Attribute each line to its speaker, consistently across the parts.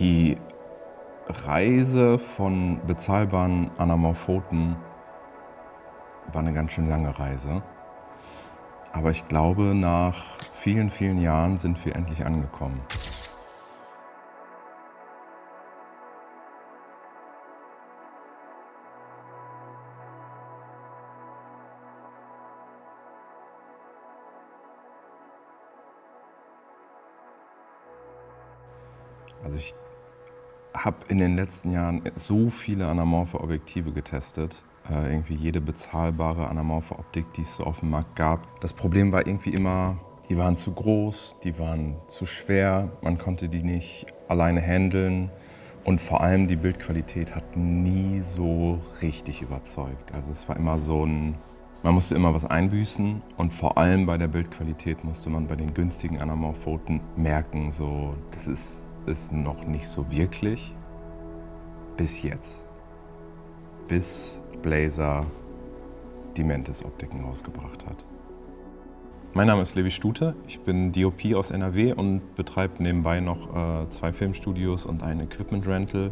Speaker 1: Die Reise von bezahlbaren Anamorphoten war eine ganz schön lange Reise. Aber ich glaube, nach vielen, vielen Jahren sind wir endlich angekommen. Also ich habe in den letzten Jahren so viele anamorphe Objektive getestet. Irgendwie jede bezahlbare anamorphe Optik, die es so auf dem Markt gab. Das Problem war irgendwie immer, die waren zu groß, die waren zu schwer, man konnte die nicht alleine handeln. Und vor allem die Bildqualität hat nie so richtig überzeugt. Also es war immer so ein, man musste immer was einbüßen und vor allem bei der Bildqualität musste man bei den günstigen Anamorphoten merken, so, das ist noch nicht so wirklich. Bis jetzt. Bis Blazer die Mantis-Optiken rausgebracht hat. Mein Name ist Levi Stute, ich bin DOP aus NRW und betreibe nebenbei noch 2 Filmstudios und ein Equipment Rental.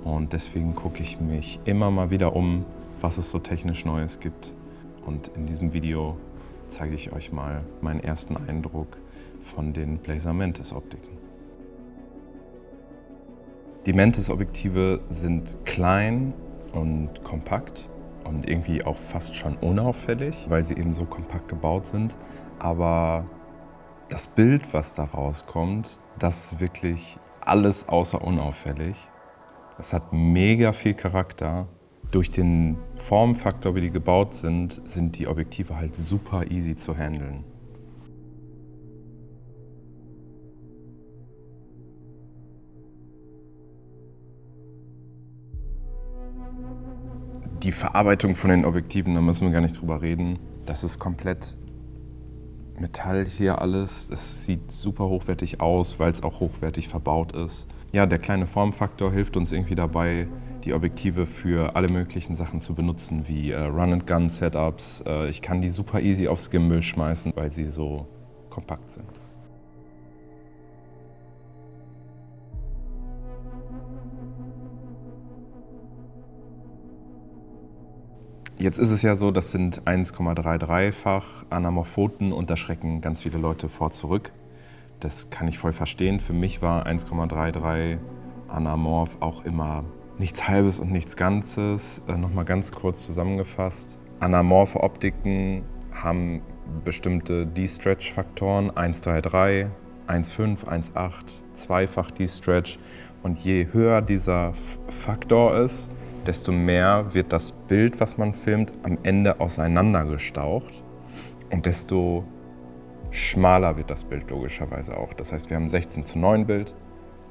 Speaker 1: Und deswegen gucke ich mich immer mal wieder um, was es so technisch Neues gibt. Und in diesem Video zeige ich euch mal meinen ersten Eindruck von den Blazer Mantis-Optiken. Die Mantis-Objektive sind klein und kompakt und irgendwie auch fast schon unauffällig, weil sie eben so kompakt gebaut sind. Aber das Bild, was da rauskommt, das ist wirklich alles außer unauffällig. Es hat mega viel Charakter. Durch den Formfaktor, wie die gebaut sind, sind die Objektive halt super easy zu handeln. Die Verarbeitung von den Objektiven, da müssen wir gar nicht drüber reden. Das ist komplett Metall hier alles. Es sieht super hochwertig aus, weil es auch hochwertig verbaut ist. Ja, der kleine Formfaktor hilft uns irgendwie dabei, die Objektive für alle möglichen Sachen zu benutzen, wie Run-and-Gun-Setups. Ich kann die super easy aufs Gimbal schmeißen, weil sie so kompakt sind. Jetzt ist es ja so, das sind 1,33-fach Anamorphoten und da schrecken ganz viele Leute vor zurück. Das kann ich voll verstehen. Für mich war 1,33 Anamorph auch immer nichts Halbes und nichts Ganzes. Nochmal ganz kurz zusammengefasst. Anamorphe Optiken haben bestimmte D-Stretch-Faktoren, 1,33, 1,5, 1,8, zweifach D-Stretch. Und je höher dieser Faktor ist, desto mehr wird das Bild, was man filmt, am Ende auseinandergestaucht und desto schmaler wird das Bild logischerweise auch. Das heißt, wir haben ein 16:9 Bild,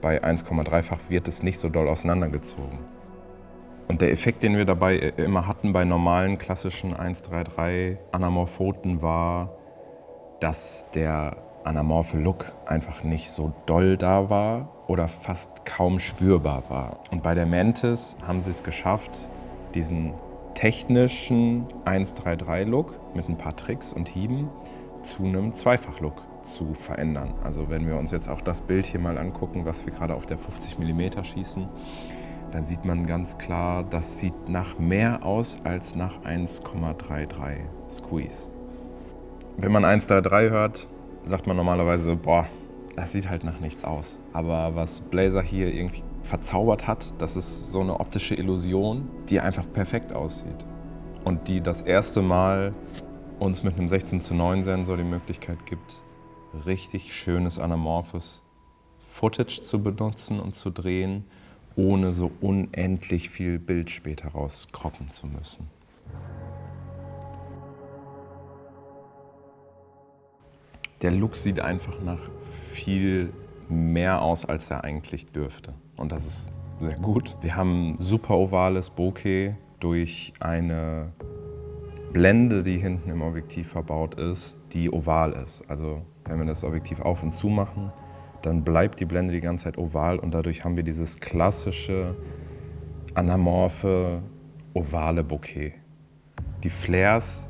Speaker 1: bei 1,3-fach wird es nicht so doll auseinandergezogen. Und der Effekt, den wir dabei immer hatten bei normalen klassischen 1,33 Anamorphoten war, dass der anamorphe Look einfach nicht so doll da war oder fast kaum spürbar war. Und bei der Mantis haben sie es geschafft, diesen technischen 1,33-Look mit ein paar Tricks und Hieben zu einem Zweifach-Look zu verändern. Also wenn wir uns jetzt auch das Bild hier mal angucken, was wir gerade auf der 50 mm schießen, dann sieht man ganz klar, das sieht nach mehr aus als nach 1,33 Squeeze. Wenn man 1,33 hört, sagt man normalerweise, boah, das sieht halt nach nichts aus. Aber was Blazer hier irgendwie verzaubert hat, das ist so eine optische Illusion, die einfach perfekt aussieht. Und die das erste Mal uns mit einem 16:9 Sensor die Möglichkeit gibt, richtig schönes anamorphes Footage zu benutzen und zu drehen, ohne so unendlich viel Bild später rauskroppen zu müssen. Der Look sieht einfach nach viel mehr aus, als er eigentlich dürfte. Und das ist sehr gut. Wir haben super ovales Bokeh durch eine Blende, die hinten im Objektiv verbaut ist, die oval ist. Also wenn wir das Objektiv auf und zu machen, dann bleibt die Blende die ganze Zeit oval und dadurch haben wir dieses klassische, anamorphe, ovale Bokeh. Die Flares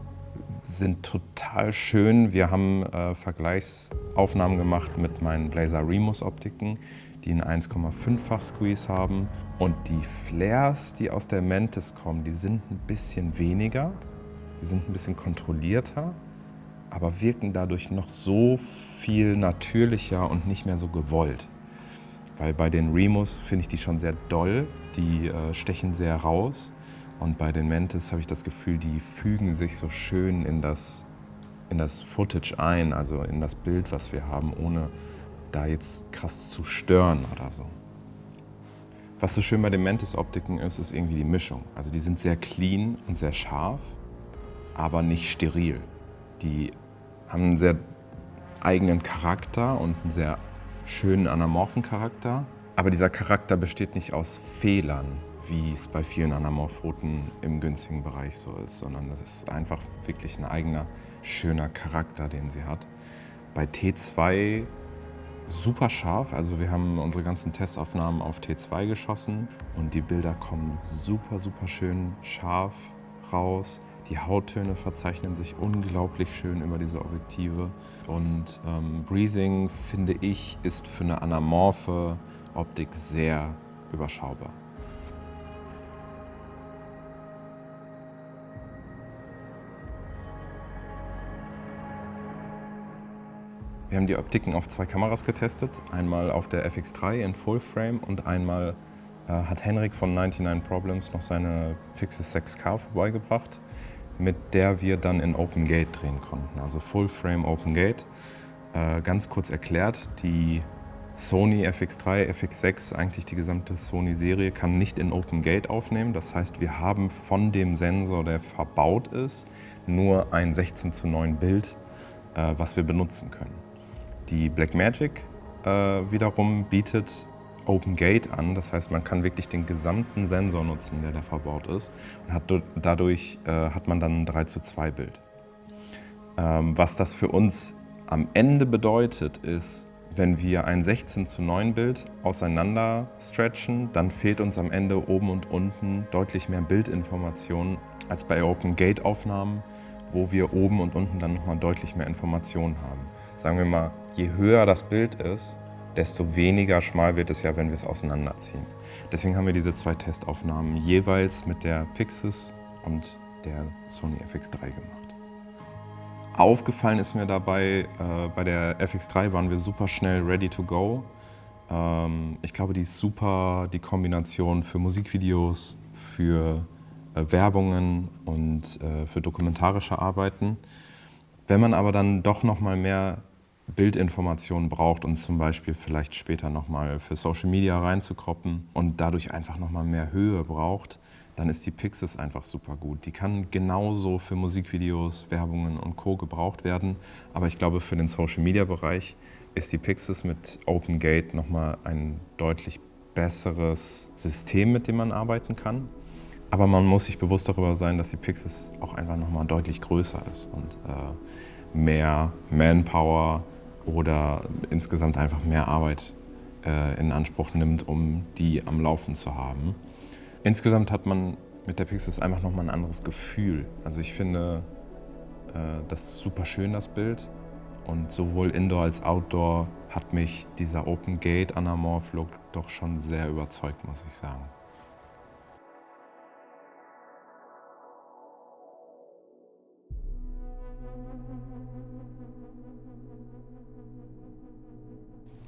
Speaker 1: sind total schön. Wir haben Vergleichsaufnahmen gemacht mit meinen Blazer Remus Optiken. die einen 1,5-fach Squeeze haben. Und die Flares, die aus der Mantis kommen, die sind ein bisschen weniger, die sind ein bisschen kontrollierter, aber wirken dadurch noch so viel natürlicher und nicht mehr so gewollt. Weil bei den Remus finde ich die schon sehr doll, die stechen sehr raus. Und bei den Mantis habe ich das Gefühl, die fügen sich so schön in das Footage ein, also in das Bild, was wir haben, ohne da jetzt krass zu stören oder so. Was so schön bei den Mantis-Optiken ist, ist irgendwie die Mischung. Also die sind sehr clean und sehr scharf, aber nicht steril. Die haben einen sehr eigenen Charakter und einen sehr schönen anamorphen Charakter. Aber dieser Charakter besteht nicht aus Fehlern, wie es bei vielen Anamorphoten im günstigen Bereich so ist, sondern das ist einfach wirklich ein eigener, schöner Charakter, den sie hat. Bei T2 super scharf, also wir haben unsere ganzen Testaufnahmen auf T2 geschossen und die Bilder kommen super, super schön scharf raus. Die Hauttöne verzeichnen sich unglaublich schön über diese Objektive und Breathing, finde ich, ist für eine anamorphe Optik sehr überschaubar. Wir haben die Optiken auf 2 Kameras getestet, einmal auf der FX3 in Full Frame und einmal hat Henrik von 99 Problems noch seine Pixis 6K vorbeigebracht, mit der wir dann in Open Gate drehen konnten, also Full Frame Open Gate. Ganz kurz erklärt, die Sony FX3, FX6, eigentlich die gesamte Sony-Serie, kann nicht in Open Gate aufnehmen. Das heißt, wir haben von dem Sensor, der verbaut ist, nur ein 16:9 Bild, was wir benutzen können. Die Blackmagic wiederum bietet Open Gate an, das heißt, man kann wirklich den gesamten Sensor nutzen, der da verbaut ist. Und dadurch hat man dann ein 3:2 Bild. Was das für uns am Ende bedeutet, ist, wenn wir ein 16:9 Bild auseinander stretchen, dann fehlt uns am Ende oben und unten deutlich mehr Bildinformation als bei Open Gate Aufnahmen, wo wir oben und unten dann nochmal deutlich mehr Informationen haben. Sagen wir mal, je höher das Bild ist, desto weniger schmal wird es ja, wenn wir es auseinanderziehen. Deswegen haben wir diese 2 Testaufnahmen jeweils mit der Pixis und der Sony FX3 gemacht. Aufgefallen ist mir dabei, bei der FX3 waren wir super schnell ready to go. Ich glaube, die ist super, die Kombination für Musikvideos, für Werbungen und für dokumentarische Arbeiten. Wenn man aber dann doch noch mal mehr Bildinformationen braucht und zum Beispiel vielleicht später noch mal für Social Media reinzukroppen und dadurch einfach noch mal mehr Höhe braucht, dann ist die Pixis einfach super gut. Die kann genauso für Musikvideos, Werbungen und Co. gebraucht werden. Aber ich glaube, für den Social-Media-Bereich ist die Pixis mit Open Gate nochmal ein deutlich besseres System, mit dem man arbeiten kann. Aber man muss sich bewusst darüber sein, dass die Pixis auch einfach nochmal deutlich größer ist und mehr Manpower oder insgesamt einfach mehr Arbeit in Anspruch nimmt, um die am Laufen zu haben. Insgesamt hat man mit der Pixis einfach nochmal ein anderes Gefühl. Also ich finde das super schön, das Bild. Und sowohl Indoor als Outdoor hat mich dieser Open Gate Anamorph Look doch schon sehr überzeugt, muss ich sagen.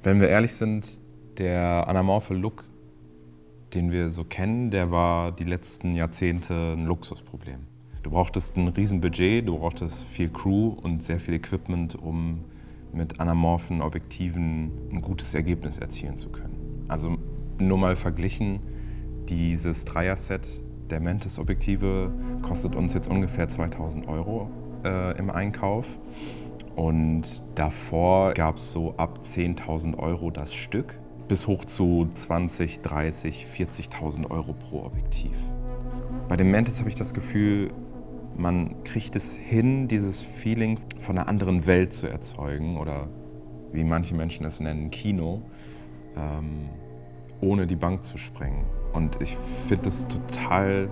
Speaker 1: Wenn wir ehrlich sind, der anamorphe Look, den wir so kennen, der war die letzten Jahrzehnte ein Luxusproblem. Du brauchtest ein Riesenbudget, du brauchtest viel Crew und sehr viel Equipment, um mit anamorphen Objektiven ein gutes Ergebnis erzielen zu können. Also nur mal verglichen, dieses Dreier-Set der Mantis-Objektive kostet uns jetzt ungefähr 2.000 € im Einkauf. Und davor gab es so ab 10.000 € das Stück, bis hoch zu 20, 30, 40.000 € pro Objektiv. Bei dem Mantis habe ich das Gefühl, man kriegt es hin, dieses Feeling von einer anderen Welt zu erzeugen oder wie manche Menschen es nennen, Kino, ohne die Bank zu sprengen. Und ich finde es total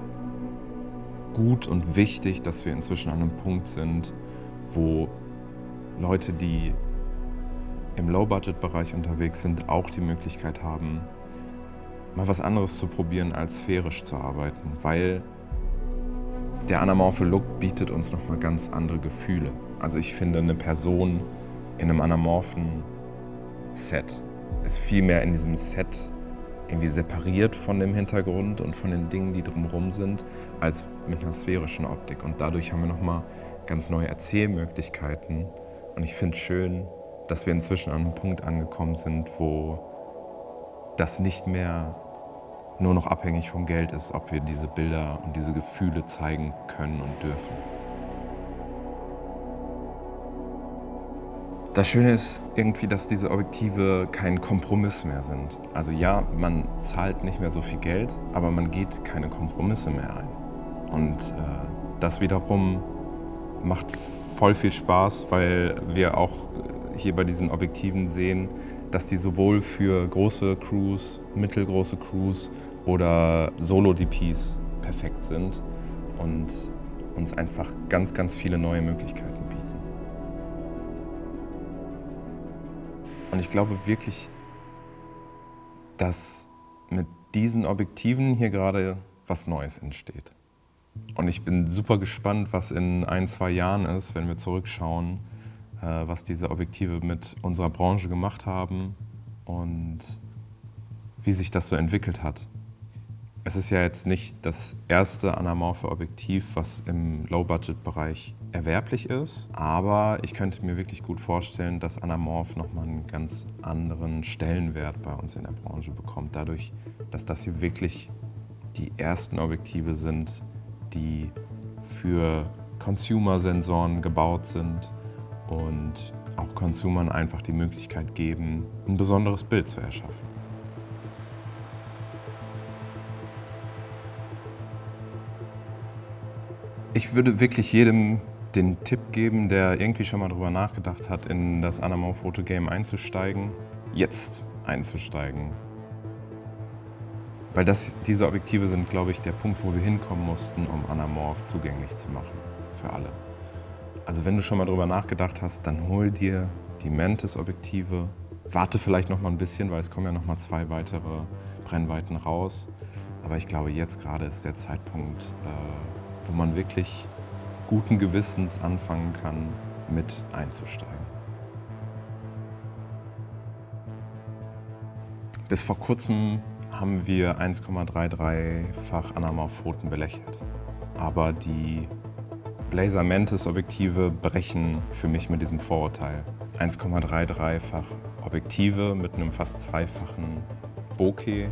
Speaker 1: gut und wichtig, dass wir inzwischen an einem Punkt sind, wo Leute, die im Low-Budget-Bereich unterwegs sind, auch die Möglichkeit haben, mal was anderes zu probieren, als sphärisch zu arbeiten, weil der anamorphe Look bietet uns nochmal ganz andere Gefühle. Also ich finde, eine Person in einem anamorphen Set ist viel mehr in diesem Set irgendwie separiert von dem Hintergrund und von den Dingen, die drumherum sind, als mit einer sphärischen Optik. Und dadurch haben wir nochmal ganz neue Erzählmöglichkeiten. Und ich finde es schön, dass wir inzwischen an einem Punkt angekommen sind, wo das nicht mehr nur noch abhängig vom Geld ist, ob wir diese Bilder und diese Gefühle zeigen können und dürfen. Das Schöne ist irgendwie, dass diese Objektive kein Kompromiss mehr sind. Also ja, man zahlt nicht mehr so viel Geld, aber man geht keine Kompromisse mehr ein. Und das wiederum macht voll viel Spaß, weil wir auch hier bei diesen Objektiven sehen, dass die sowohl für große Crews, mittelgroße Crews oder Solo-DPs perfekt sind und uns einfach ganz, ganz viele neue Möglichkeiten bieten. Und ich glaube wirklich, dass mit diesen Objektiven hier gerade was Neues entsteht. Und ich bin super gespannt, was in 1-2 Jahren ist, wenn wir zurückschauen, was diese Objektive mit unserer Branche gemacht haben und wie sich das so entwickelt hat. Es ist ja jetzt nicht das erste anamorphe Objektiv, was im Low-Budget-Bereich erwerblich ist, aber ich könnte mir wirklich gut vorstellen, dass anamorph nochmal einen ganz anderen Stellenwert bei uns in der Branche bekommt, dadurch, dass das hier wirklich die ersten Objektive sind, die für Consumer-Sensoren gebaut sind und auch Consumern einfach die Möglichkeit geben, ein besonderes Bild zu erschaffen. Ich würde wirklich jedem den Tipp geben, der irgendwie schon mal drüber nachgedacht hat, in das Anamorph-Foto-Game einzusteigen, jetzt einzusteigen. Weil diese Objektive sind, glaube ich, der Punkt, wo wir hinkommen mussten, um anamorph zugänglich zu machen für alle. Also wenn du schon mal drüber nachgedacht hast, dann hol dir die Mantis-Objektive. Warte vielleicht noch mal ein bisschen, weil es kommen ja noch mal 2 weitere Brennweiten raus. Aber ich glaube, jetzt gerade ist der Zeitpunkt, wo man wirklich guten Gewissens anfangen kann, mit einzusteigen. Bis vor kurzem haben wir 1,33-fach Anamorphoten belächelt. Aber die Blazer Mantis Objektive brechen für mich mit diesem Vorurteil. 1,33-fach Objektive mit einem fast 2-fachen Bokeh.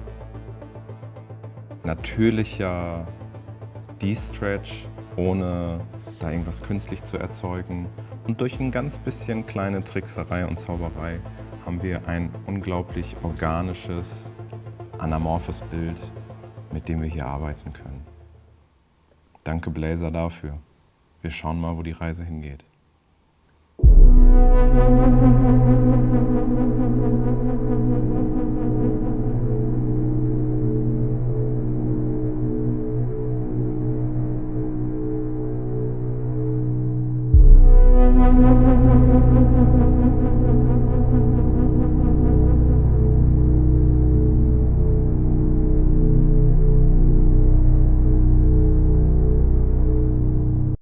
Speaker 1: Natürlicher De-Stretch, ohne da irgendwas künstlich zu erzeugen. Und durch ein ganz bisschen kleine Trickserei und Zauberei haben wir ein unglaublich organisches, anamorphes Bild, mit dem wir hier arbeiten können. Danke Blazer dafür. Wir schauen mal, wo die Reise hingeht.